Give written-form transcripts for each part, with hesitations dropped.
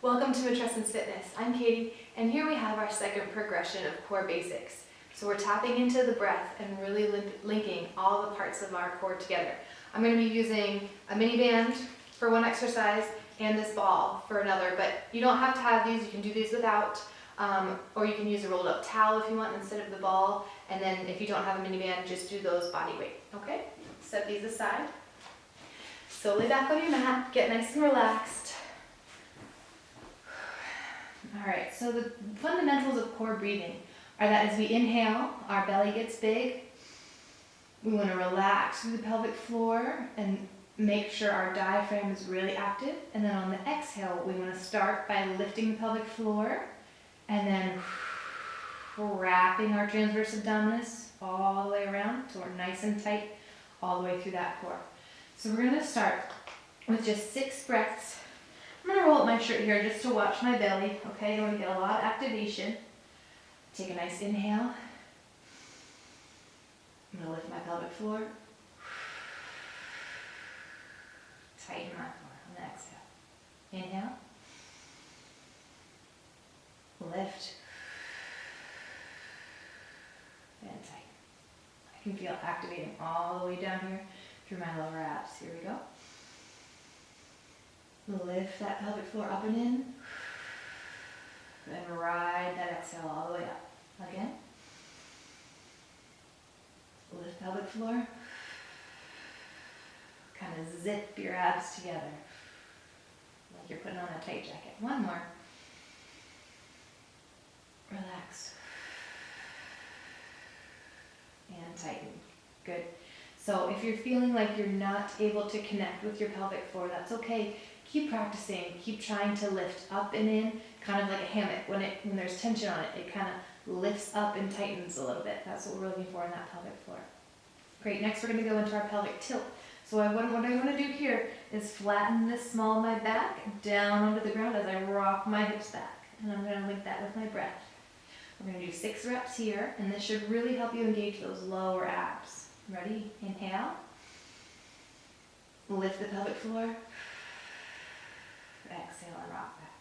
Welcome to Matrescence Fitness. I'm Katie, and here we have our second progression of core basics. So we're tapping into the breath and really linking all the parts of our core together. I'm going to be using a mini band for one exercise and this ball for another, but you don't have to have these. You can do these without, or you can use a rolled up towel if you want instead of the ball. And then if you don't have a mini band, just do those body weight. Okay? Set these aside. So lay back on your mat, get nice and relaxed. All right, so the fundamentals of core breathing are that as we inhale, our belly gets big. We want to relax through the pelvic floor and make sure our diaphragm is really active. And then on the exhale, we want to start by lifting the pelvic floor and then wrapping our transverse abdominis all the way around so we're nice and tight all the way through that core. So we're going to start with just 6 breaths. I'm going to roll up my shirt here just to watch my belly, okay? You want to get a lot of activation. Take a nice inhale. I'm going to lift my pelvic floor. Tighten my core on the exhale. Inhale. Lift. And tighten. I can feel activating all the way down here through my lower abs. Here we go. Lift that pelvic floor up and in, and ride that exhale all the way up. Again. Lift pelvic floor. Kind of zip your abs together, like you're putting on a tight jacket. One more. Relax. And tighten. Good. So if you're feeling like you're not able to connect with your pelvic floor, that's okay. Keep practicing, keep trying to lift up and in, kind of like a hammock. When there's tension on it, it kind of lifts up and tightens a little bit. That's what we're looking for in that pelvic floor. Great, next we're going to go into our pelvic tilt. So what I want to do here is flatten this small of my back down onto the ground as I rock my hips back. And I'm going to link that with my breath. We're going to do 6 reps here, and this should really help you engage those lower abs. Ready? Inhale. Lift the pelvic floor. Exhale and rock back.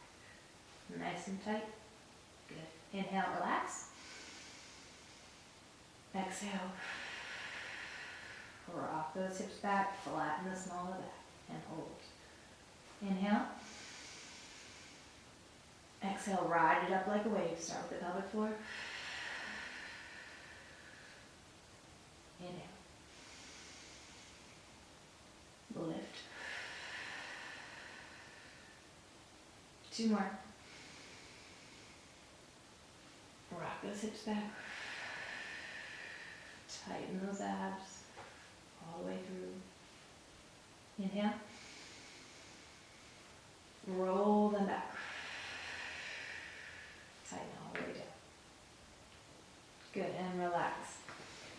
Nice and tight. Good. Inhale, relax. Exhale. Rock those hips back, flatten the small of the back, and hold. Inhale. Exhale, ride it up like a wave. Start with the pelvic floor. Inhale. Lift. 2 more. Rock those hips back. Tighten those abs all the way through. Inhale. Roll them back. Tighten all the way down. Good, and relax.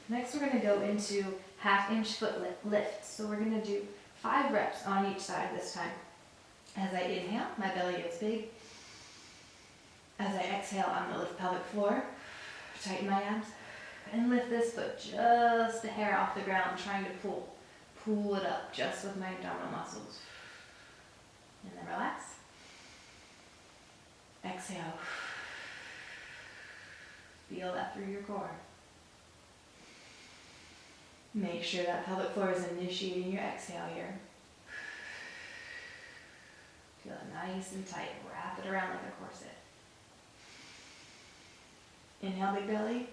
Next we're going to go into half-inch foot lift. So we're going to do 5 reps on each side this time. As I inhale, my belly gets big. As I exhale, I'm going to lift pelvic floor, tighten my abs, and lift this foot just a hair off the ground, trying to pull it up just with my abdominal muscles. And then relax. Exhale. Feel that through your core. Make sure that pelvic floor is initiating your exhale here. Feel it nice and tight. Wrap it around like a corset. Inhale, big belly.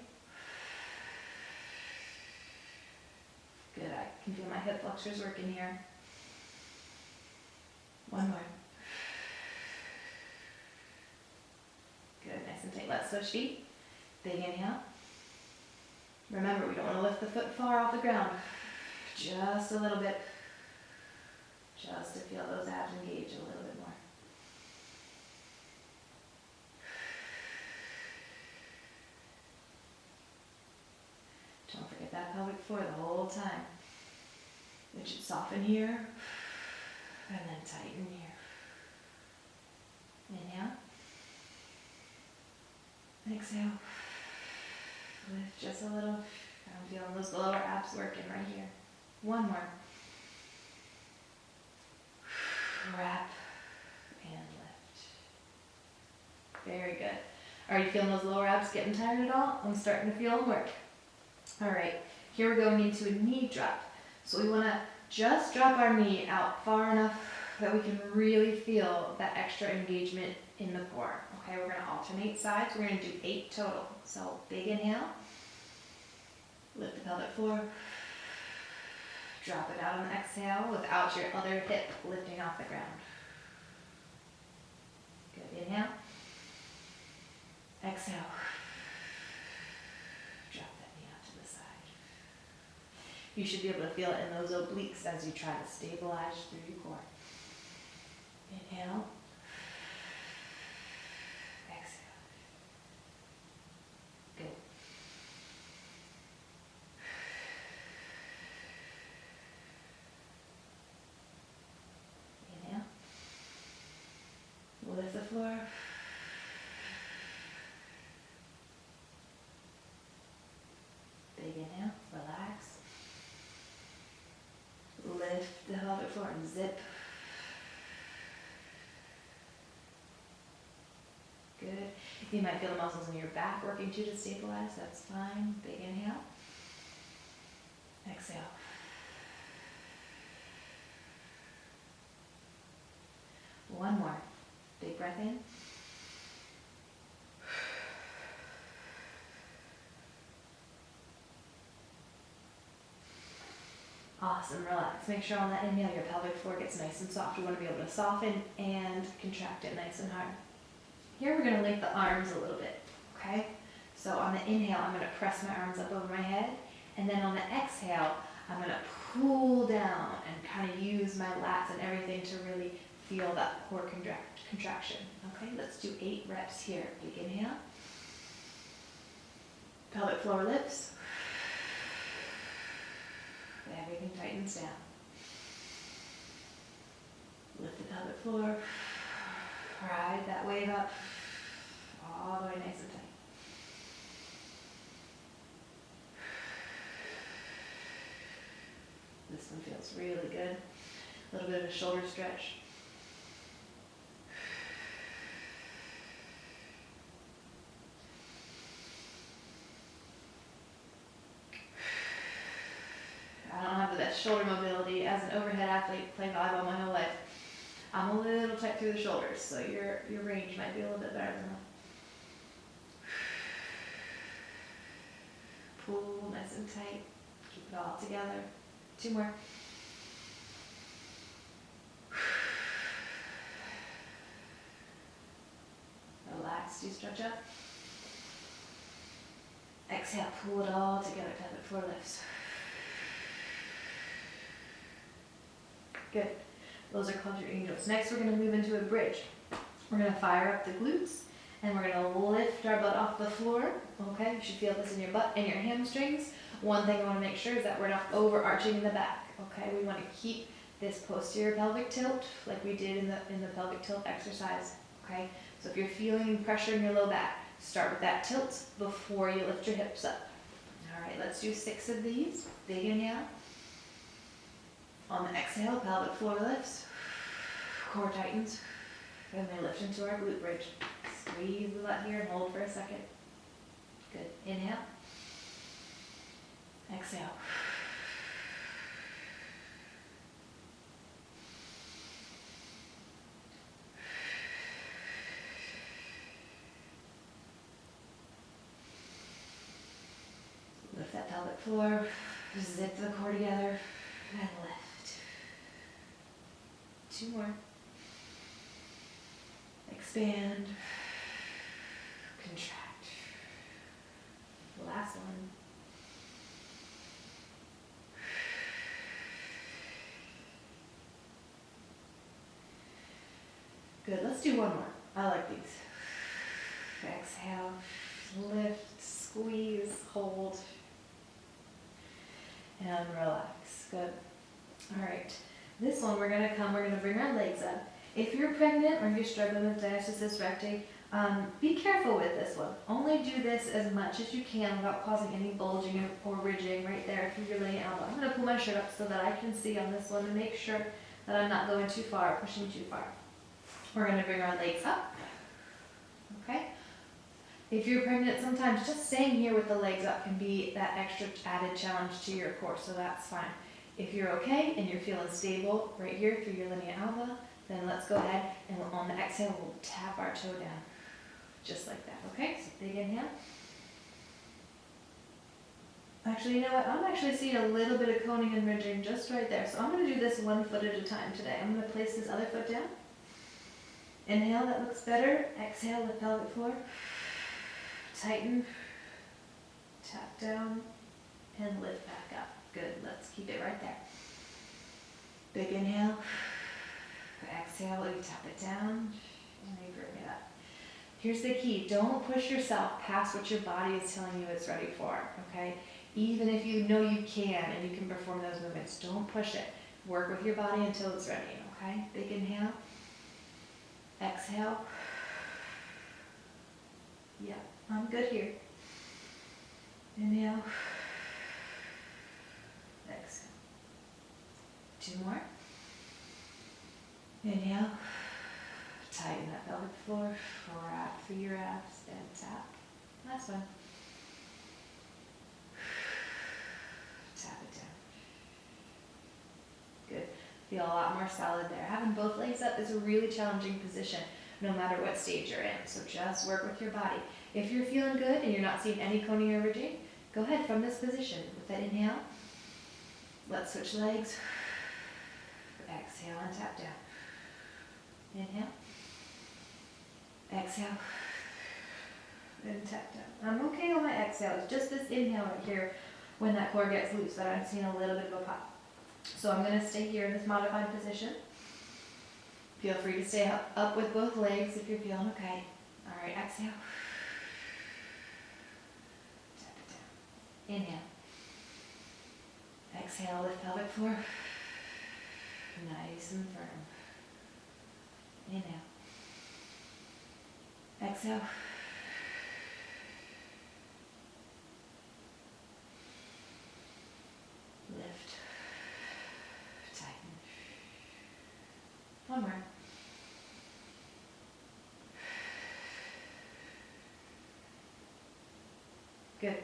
Good. I can feel my hip flexors working here. One more. Good. Nice and tight. Let's switch feet. Big inhale. Remember, we don't want to lift the foot far off the ground. Just a little bit. Just to feel those abs engage a little bit more. Don't forget that pelvic floor the whole time. It should soften here and then tighten here. Inhale. Exhale. Lift just a little. I'm feeling those lower abs working right here. One more. Wrap and lift. Very good. Are you feeling those lower abs getting tired at all? I'm starting to feel them work. All right, here we're going into a knee drop. So we want to just drop our knee out far enough that we can really feel that extra engagement in the core. Okay, we're going to alternate sides. We're going to do 8 total. So big inhale, lift the pelvic floor, drop it out on the exhale without your other hip lifting off the ground. Good, inhale, exhale, drop that knee out to the side. You should be able to feel it in those obliques as you try to stabilize through your core. Inhale, exhale. Good. Inhale. Lift the floor. Big inhale, relax. Lift the pelvic floor and zip. Good. You might feel the muscles in your back working too to stabilize. That's fine. Big inhale. Exhale. One more. Big breath in. Awesome. Relax. Make sure on that inhale your pelvic floor gets nice and soft. We want to be able to soften and contract it nice and hard. Here we're going to link the arms a little bit, okay? So on the inhale, I'm going to press my arms up over my head, and then on the exhale, I'm going to pull down and kind of use my lats and everything to really feel that core contraction. Okay, let's do 8 reps here. Big inhale. Pelvic floor lifts. Everything tightens down. Lift the pelvic floor. Ride that wave up. All the way nice and tight. This one feels really good. A little bit of a shoulder stretch. I don't have the best shoulder mobility. As an overhead athlete playing volleyball my whole life, I'm a little tight through the shoulders, so your range might be a little bit better than mine. Pull nice and tight. Keep it all together. 2 more. Relax, you stretch up. Exhale, pull it all together, pelvic floor lifts. Good. Those are called your angels. Next, we're going to move into a bridge. We're going to fire up the glutes, and we're going to lift our butt off the floor. Okay, you should feel this in your butt and your hamstrings. One thing I want to make sure is that we're not overarching in the back. Okay, we want to keep this posterior pelvic tilt like we did in the pelvic tilt exercise. Okay, so if you're feeling pressure in your low back, start with that tilt before you lift your hips up. All right, let's do 6 of these. Big inhale. On the exhale, pelvic floor lifts, core tightens, and we lift into our glute bridge. Squeeze the butt here and hold for a second. Good. Inhale. Exhale. Lift that pelvic floor, zip the core together, and lift. 2 more. Expand. Contract. Last one. Good. Let's do 1 more. I like these. Exhale. Lift. Squeeze. Hold. And relax. Good. All right. This one, we're going to bring our legs up. If you're pregnant or you're struggling with diastasis recti, be careful with this one. Only do this as much as you can without causing any bulging or ridging right there through your laying elbow. I'm going to pull my shirt up so that I can see on this one and make sure that I'm not going too far or pushing too far. We're going to bring our legs up. okay? If you're pregnant, sometimes just staying here with the legs up can be that extra added challenge to your core, so that's fine. If you're okay and you're feeling stable right here through your linea alba, then let's go ahead and on the exhale, we'll tap our toe down, just like that, okay? So big inhale. Actually, you know what? I'm actually seeing a little bit of coning and ridging just right there. So I'm going to do this 1 foot at a time today. I'm going to place this other foot down. Inhale, that looks better. Exhale, the pelvic floor. Tighten. Tap down. And lift back up. Good. Let's keep it right there. Big inhale. Exhale, you tap it down. And you bring it up. Here's the key. Don't push yourself past what your body is telling you it's ready for, okay? Even if you know you can and you can perform those movements, don't push it. Work with your body until it's ready, okay? Big inhale. Exhale. Yeah, I'm good here. Inhale. Exhale. 2 more. Inhale. Tighten that pelvic floor. Wrap through your abs and tap. Last one. Tap it down. Good. Feel a lot more solid there. Having both legs up is a really challenging position no matter what stage you're in. So just work with your body. If you're feeling good and you're not seeing any coning or ridging, go ahead from this position. With that inhale, let's switch legs. Exhale and tap down. Inhale. Exhale. And tap down. I'm okay on my exhale. It's just this inhale right here when that core gets loose that I'm seeing a little bit of a pop. So I'm going to stay here in this modified position. Feel free to stay up with both legs if you're feeling okay. All right, exhale. Tap it down. Inhale. Exhale, lift pelvic floor. Nice and firm. Inhale. Exhale. Lift. Tighten. 1 more. Good.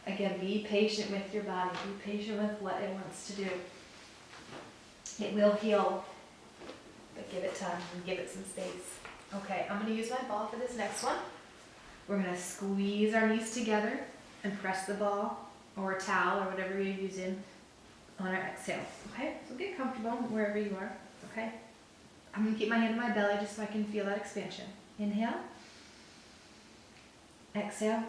Again, be patient with your body. Be patient with what it wants to do. It will heal, but give it time and give it some space. Okay, I'm going to use my ball for this next one. We're going to squeeze our knees together and press the ball or a towel or whatever you're using on our exhale. Okay, so get comfortable wherever you are. Okay, I'm going to keep my hand on my belly just so I can feel that expansion. Inhale. Exhale.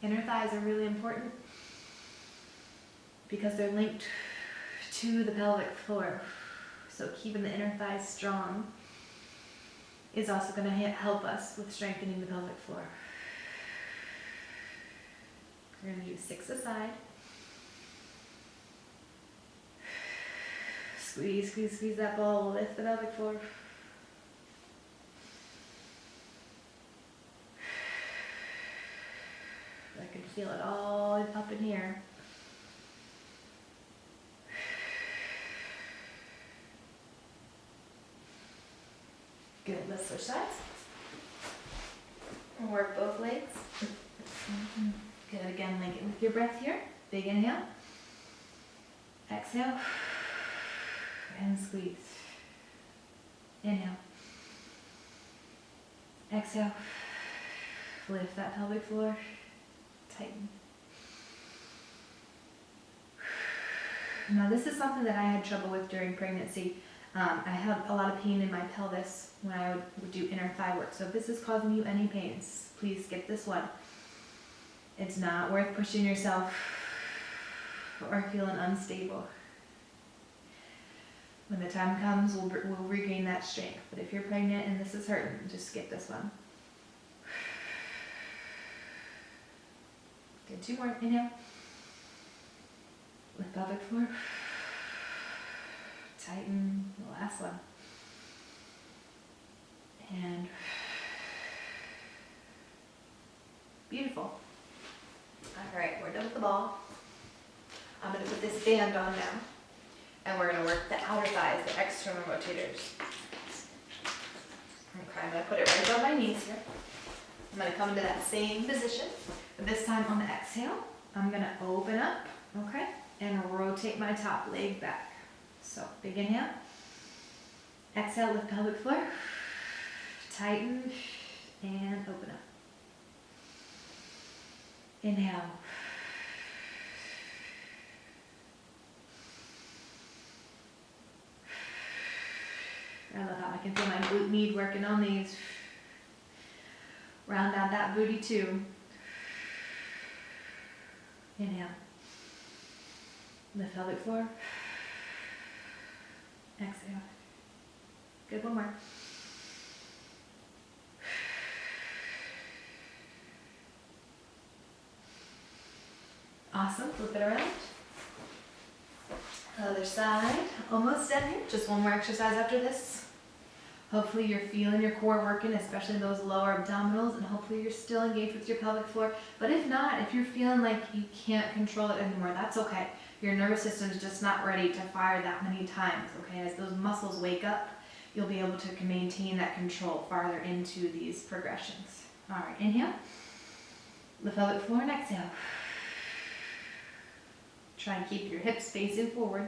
Inner thighs are really important because they're linked to the pelvic floor. So keeping the inner thighs strong is also going to help us with strengthening the pelvic floor. We're going to do 6 aside. Squeeze, squeeze, squeeze that ball. Lift the pelvic floor. I can feel it all up in here. Good, let's switch sides. And work both legs. Good, again, link it with your breath here. Big inhale. Exhale. And squeeze. Inhale. Exhale. Lift that pelvic floor. Tighten. Now this is something that I had trouble with during pregnancy. I had a lot of pain in my pelvis when I would do inner thigh work. So if this is causing you any pains, please skip this one. It's not worth pushing yourself or feeling unstable. When the time comes, we'll regain that strength. But if you're pregnant and this is hurting, just skip this one. Good, 2 more. Inhale. Lift pelvic floor. Tighten. The last one. And beautiful. All right, we're done with the ball. I'm going to put this band on now. And we're going to work the outer thighs, the external rotators. Okay, I'm gonna put it right above my knees here. I'm gonna come into that same position, but this time on the exhale, I'm gonna open up, okay, and rotate my top leg back. So big inhale, exhale, lift pelvic floor, tighten, and open up. Inhale. I love how I can feel my glute med working on these. Round out that booty too. Inhale. Lift pelvic floor. Exhale. Good, one more. Awesome, flip it around. Other side, almost done here. Just one more exercise after this. Hopefully you're feeling your core working, especially those lower abdominals, and hopefully you're still engaged with your pelvic floor. But if not, if you're feeling like you can't control it anymore, that's okay. Your nervous system's just not ready to fire that many times, okay? As those muscles wake up, you'll be able to maintain that control farther into these progressions. All right, inhale. Lift pelvic floor and exhale. Try and keep your hips facing forward.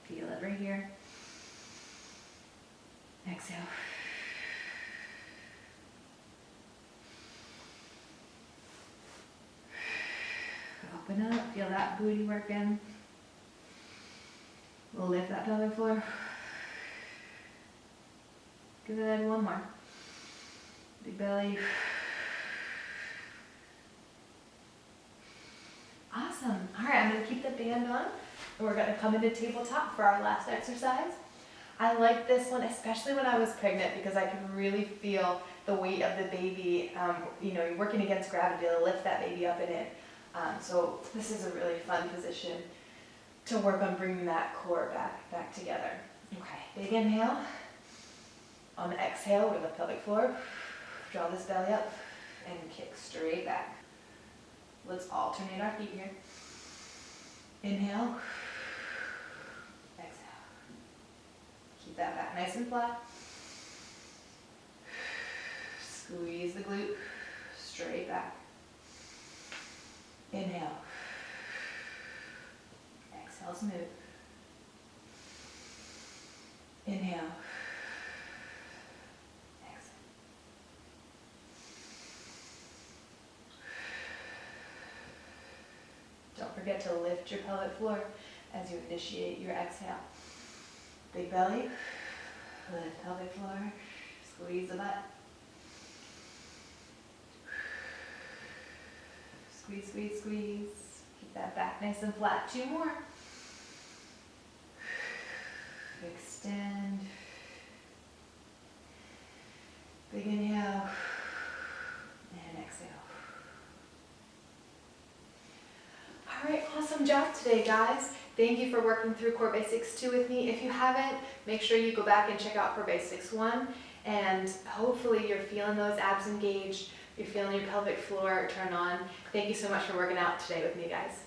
Feel it right here. Exhale. Open up, feel that booty working. We'll lift that pelvic floor. Give it one more. Big belly. Awesome. All right, I'm going to keep the band on, and we're going to come into tabletop for our last exercise. I like this one, especially when I was pregnant, because I could really feel the weight of the baby. You're working against gravity to lift that baby up and in. So this is a really fun position to work on bringing that core back together. Okay, big inhale. On the exhale, we're going to lift pelvic floor. Draw this belly up and kick straight back. Let's alternate our feet here. Inhale. Exhale. Keep that back nice and flat. Squeeze the glute straight back. Inhale. Exhale, smooth. Inhale. Don't forget to lift your pelvic floor as you initiate your exhale. Big belly, lift pelvic floor, squeeze the butt. Squeeze, squeeze, squeeze. Keep that back nice and flat. Two more. Extend. Big inhale. And exhale. All right, awesome job today, guys. Thank you for working through Core Basics 2 with me. If you haven't, make sure you go back and check out Core Basics 1, and hopefully you're feeling those abs engaged, you're feeling your pelvic floor turn on. Thank you so much for working out today with me, guys.